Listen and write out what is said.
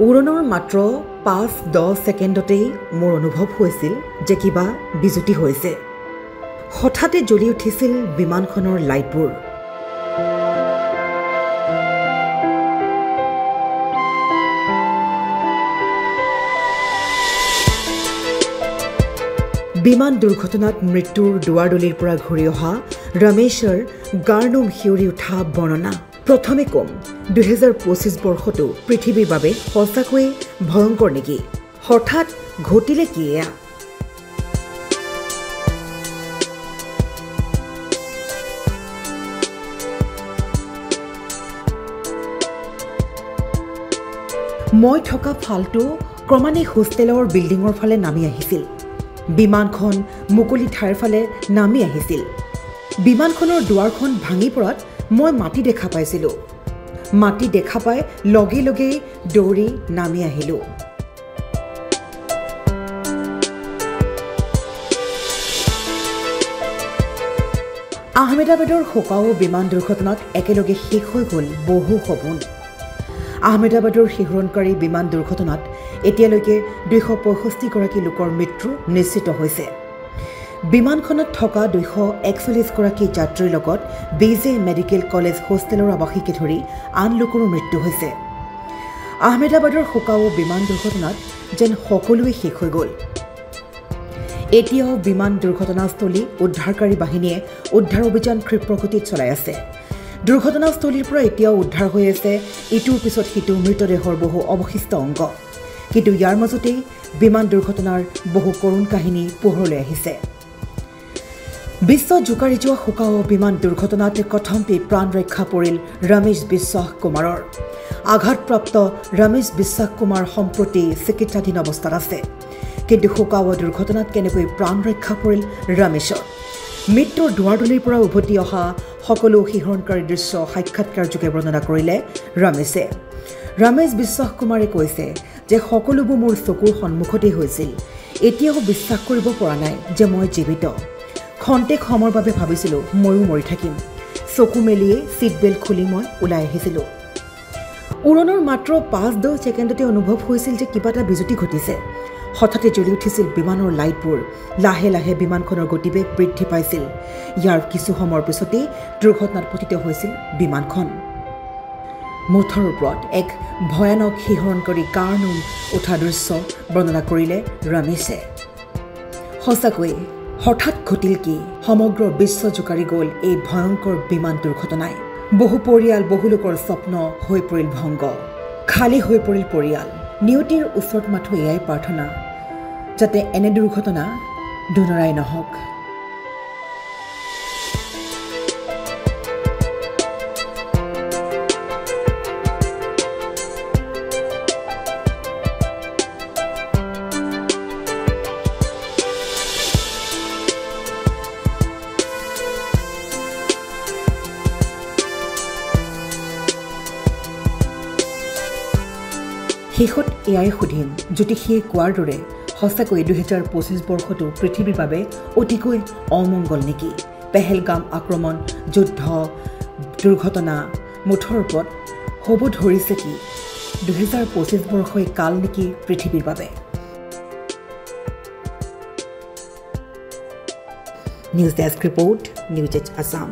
উৰণৰ মাত্ৰ ৫-১০ ছেকেণ্ডতেই মোৰ অনুভৱ হৈছিল যে কিবা বিজুতি হৈছে। হঠাতে জ্বলি উঠিছিল বিমানখনৰ লাইটবোৰ। বিমান দুৰ্ঘটনাত মৃত্যুৰ দুৱাৰদলিৰ পৰা ঘূৰি অহা ৰমেশৰ গাৰ্নোম শিউৰি উঠা বৰ্ণনা। প্ৰথমে কম ২০২৫ বৰ্ষটো পৃথিৱীৰ বাবে সঁচাকৈয়ে ভয়ংকৰ নেকি? হঠাৎ ঘটিলে কি এয়া? মই থকা ফালটো ক্ৰমান্বয়ে হোষ্টেলৰ বিল্ডিঙৰ ফালে নামি আহিছিল। বিমানখন মুকলি ঠাইৰ ফালে নামি আহিছিল। বিমানখনৰ দুৱাৰখন ভাঙি পৰাত মই মাটি দেখা পাইছিলোঁ। মাটি দেখা পাই লগে লগেই দৌৰি নামি আহিলোঁ। আহমেদাবাদৰ শোকাও বিমান দুৰ্ঘটনাত একেলগে শেষ হৈ গ'ল বহু সপোন। আহমেদাবাদৰ শিহৰণকাৰী বিমান দুৰ্ঘটনাত এতিয়ালৈকে ২৬৫গৰাকী লোকৰ মৃত্যু নিশ্চিত হৈছে। বিমানখনত থকা ২৪১গৰাকী যাত্ৰীৰ লগত বিজে মেডিকেল কলেজ হোষ্টেলৰ আৱাসীকে ধৰি আন লোকৰো মৃত্যু হৈছে। আহমেদাবাদৰ শোকাও বিমান দুৰ্ঘটনাত যেন সকলোৱে শেষ হৈ গ'ল। এতিয়াও বিমান দুৰ্ঘটনাস্থলী উদ্ধাৰকাৰী বাহিনীয়ে উদ্ধাৰ অভিযান ক্ষিপ্ৰগতিত চলাই আছে। দুৰ্ঘটনাস্থলীৰ পৰা এতিয়াও উদ্ধাৰ হৈ আছে ইটোৰ পিছত সিটো মৃতদেহৰ বহু অৱশিষ্ট অংগ। কিন্তু ইয়াৰ মাজতেই বিমান দুৰ্ঘটনাৰ বহু কৰুণ কাহিনী পোহৰলৈ আহিছে। বিশ্ব জোকাৰি যোৱা শোকাও বিমান দুৰ্ঘটনাত কথমপি প্ৰাণ ৰক্ষা পৰিল ৰমেশ বিশ্বাস কুমাৰৰ। আঘাতপ্ৰাপ্ত ৰমেশ বিশ্বাস কুমাৰ সম্প্ৰতি চিকিৎসাধীন অৱস্থাত আছে। কিন্তু শোকাও দুৰ্ঘটনাত কেনেকৈ প্ৰাণ ৰক্ষা পৰিল ৰমেশৰ? মৃত্যুৰ দুৱাৰদলিৰ পৰা উভতি অহা সকলো শিহৰণকাৰী দৃশ্য সাক্ষাৎকাৰযোগে বৰ্ণনা কৰিলে ৰমেশে। ৰমেশ বিশ্বাস কুমাৰে কৈছে যে সকলোবোৰ মোৰ চকুৰ সন্মুখতেই হৈছিল। এতিয়াও বিশ্বাস কৰিব পৰা নাই যে মই জীৱিত। খন্তেক সময়ৰ বাবে ভাবিছিলোঁ ময়ো মৰি থাকিম। চকু মেলিয়ে ছিট বেল্ট খুলি মই ওলাই আহিছিলোঁ। উৰণৰ মাত্ৰ ৫-১০ ছেকেণ্ডতে অনুভৱ হৈছিল যে কিবা এটা বিজুতি ঘটিছে। হঠাতে জ্বলি উঠিছিল বিমানৰ লাইটবোৰ। লাহে লাহে বিমানখনৰ গতিবেগ বৃদ্ধি পাইছিল। ইয়াৰ কিছু সময়ৰ পিছতেই দুৰ্ঘটনাত পতিত হৈছিল বিমানখন। মুঠৰ ওপৰত এক ভয়ানক শিহৰণকাৰী গাৰ্নোম উঠা দৃশ্য বৰ্ণনা কৰিলে ৰমেশে। সঁচাকৈয়ে হঠাৎ ঘটিল কি? সমগ্ৰ বিশ্ব জোকাৰি গ'ল এই ভয়ংকৰ বিমান দুৰ্ঘটনাই। বহু পৰিয়াল, বহু লোকৰ স্বপ্ন হৈ পৰিল ভংগ। খালী হৈ পৰিল পৰিয়াল। নিয়তিৰ ওচৰত মাথো এয়াই প্ৰাৰ্থনা যাতে এনে দুৰ্ঘটনা দুনৰাই নহওক। শেষত এয়াই সুধিম, জ্যোতিষীয়ে কোৱাৰ দৰে সঁচাকৈ ২০২৫ বৰ্ষটো পৃথিৱীৰ বাবে অতিকৈ অমংগল নেকি? পেহেলগাম আক্ৰমণ, যুদ্ধ, দুৰ্ঘটনা মুঠৰ ওপৰত হ'ব ধৰিছে কি ২০২৫ বৰ্ষই কাল নেকি পৃথিৱীৰ বাবে? News desk report, news age Assam.